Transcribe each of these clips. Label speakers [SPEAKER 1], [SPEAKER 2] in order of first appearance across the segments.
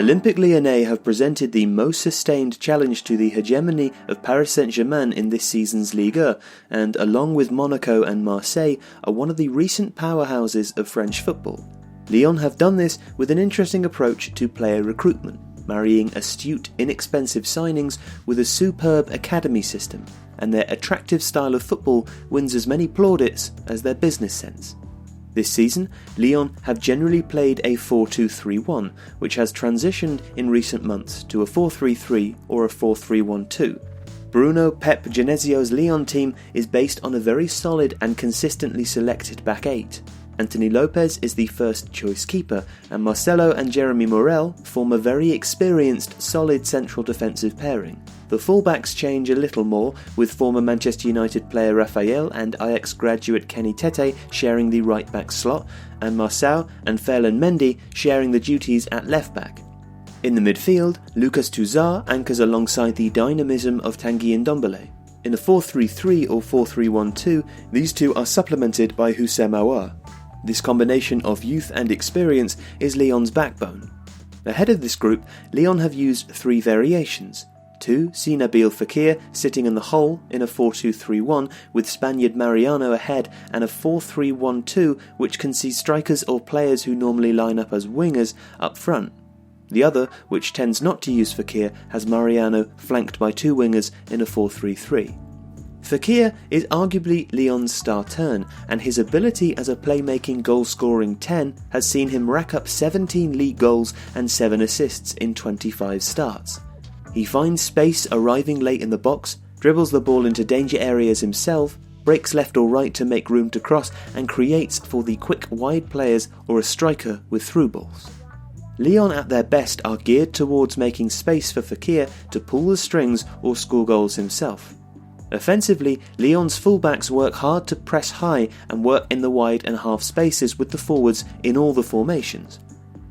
[SPEAKER 1] Olympique Lyonnais have presented the most sustained challenge to the hegemony of Paris Saint Germain in this season's Ligue, and along with Monaco and Marseille are one of the recent powerhouses of French football. Lyon have done this with an interesting approach to player recruitment, marrying astute, inexpensive signings with a superb academy system, and their attractive style of football wins as many plaudits as their business sense. This season, Lyon have generally played a 4-2-3-1, which has transitioned in recent months to a 4-3-3 or a 4-3-1-2. Bruno Pep Genesio's Lyon team is based on a very solid and consistently selected back eight. Anthony Lopez is the first choice keeper, and Marcelo and Jeremy Morel form a very experienced, solid central defensive pairing. The fullbacks change a little more, with former Manchester United player Raphael and Ajax graduate Kenny Tete sharing the right-back slot, and Marçal and Ferland Mendy sharing the duties at left-back. In the midfield, Lucas Touzard anchors alongside the dynamism of Tanguy Ndombele. In a 4-3-3 or 4-3-1-2, these two are supplemented by Houssem Aouar. This combination of youth and experience is Lyon's backbone. Ahead of this group, Lyon have used three variations. 2. See Nabil Fekir sitting in the hole in a 4-2-3-1 with Spaniard Mariano ahead, and a 4-3-1-2 which can see strikers or players who normally line up as wingers up front. The other, which tends not to use Fekir, has Mariano flanked by two wingers in a 4-3-3. Fekir is arguably Lyon's star turn, and his ability as a playmaking goal-scoring 10 has seen him rack up 17 league goals and 7 assists in 25 starts. He finds space arriving late in the box, dribbles the ball into danger areas himself, breaks left or right to make room to cross, and creates for the quick wide players or a striker with through balls. Lyon at their best are geared towards making space for Fekir to pull the strings or score goals himself. Offensively, Lyon's fullbacks work hard to press high and work in the wide and half spaces with the forwards in all the formations.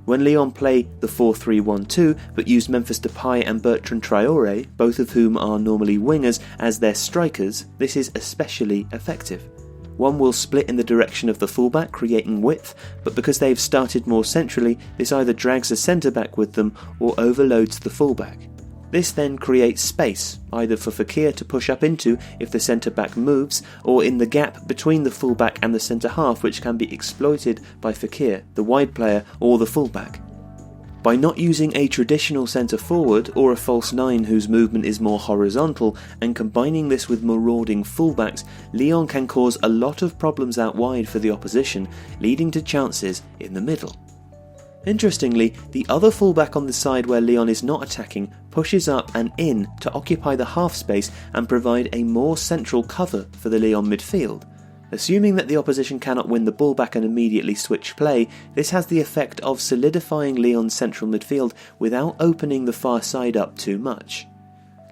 [SPEAKER 1] When Lyon play the 4-3-1-2 but use Memphis Depay and Bertrand Traoré, both of whom are normally wingers, as their strikers, this is especially effective. One will split in the direction of the fullback, creating width, but because they've started more centrally, this either drags a centre-back with them or overloads the fullback. This then creates space, either for Fekir to push up into if the centre-back moves, or in the gap between the fullback and the centre-half, which can be exploited by Fekir, the wide player, or the fullback. By not using a traditional centre-forward or a false nine whose movement is more horizontal, and combining this with marauding fullbacks, Lyon can cause a lot of problems out wide for the opposition, leading to chances in the middle. Interestingly, the other fullback on the side where Lyon is not attacking pushes up and in to occupy the half space and provide a more central cover for the Lyon midfield. Assuming that the opposition cannot win the ball back and immediately switch play, this has the effect of solidifying Lyon's central midfield without opening the far side up too much.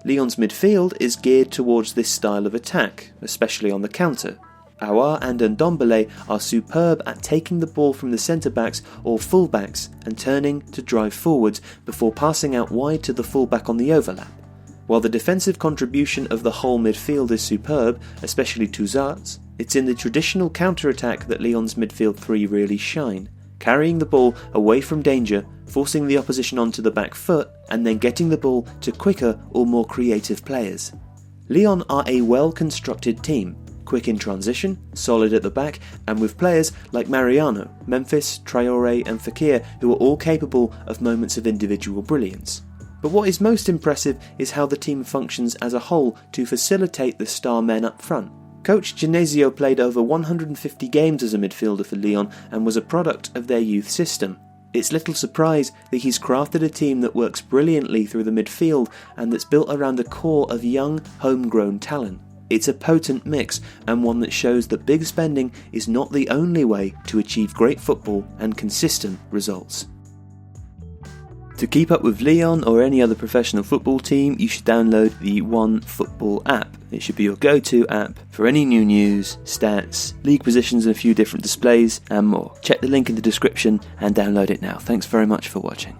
[SPEAKER 1] Lyon's midfield is geared towards this style of attack, especially on the counter. Aouar and Ndombele are superb at taking the ball from the centre-backs or full-backs and turning to drive forwards before passing out wide to the full-back on the overlap. While the defensive contribution of the whole midfield is superb, especially Touzard's, it's in the traditional counter-attack that Lyon's midfield three really shine, carrying the ball away from danger, forcing the opposition onto the back foot, and then getting the ball to quicker or more creative players. Lyon are a well-constructed team, quick in transition, solid at the back, and with players like Mariano, Memphis, Traoré and Fekir who are all capable of moments of individual brilliance. But what is most impressive is how the team functions as a whole to facilitate the star men up front. Coach Genesio played over 150 games as a midfielder for Lyon and was a product of their youth system. It's little surprise that he's crafted a team that works brilliantly through the midfield and that's built around a core of young, homegrown talent. It's a potent mix, and one that shows that big spending is not the only way to achieve great football and consistent results. To keep up with Lyon or any other professional football team, you should download the OneFootball app. It should be your go-to app for any new news, stats, league positions and a few different displays and more. Check the link in the description and download it now. Thanks very much for watching.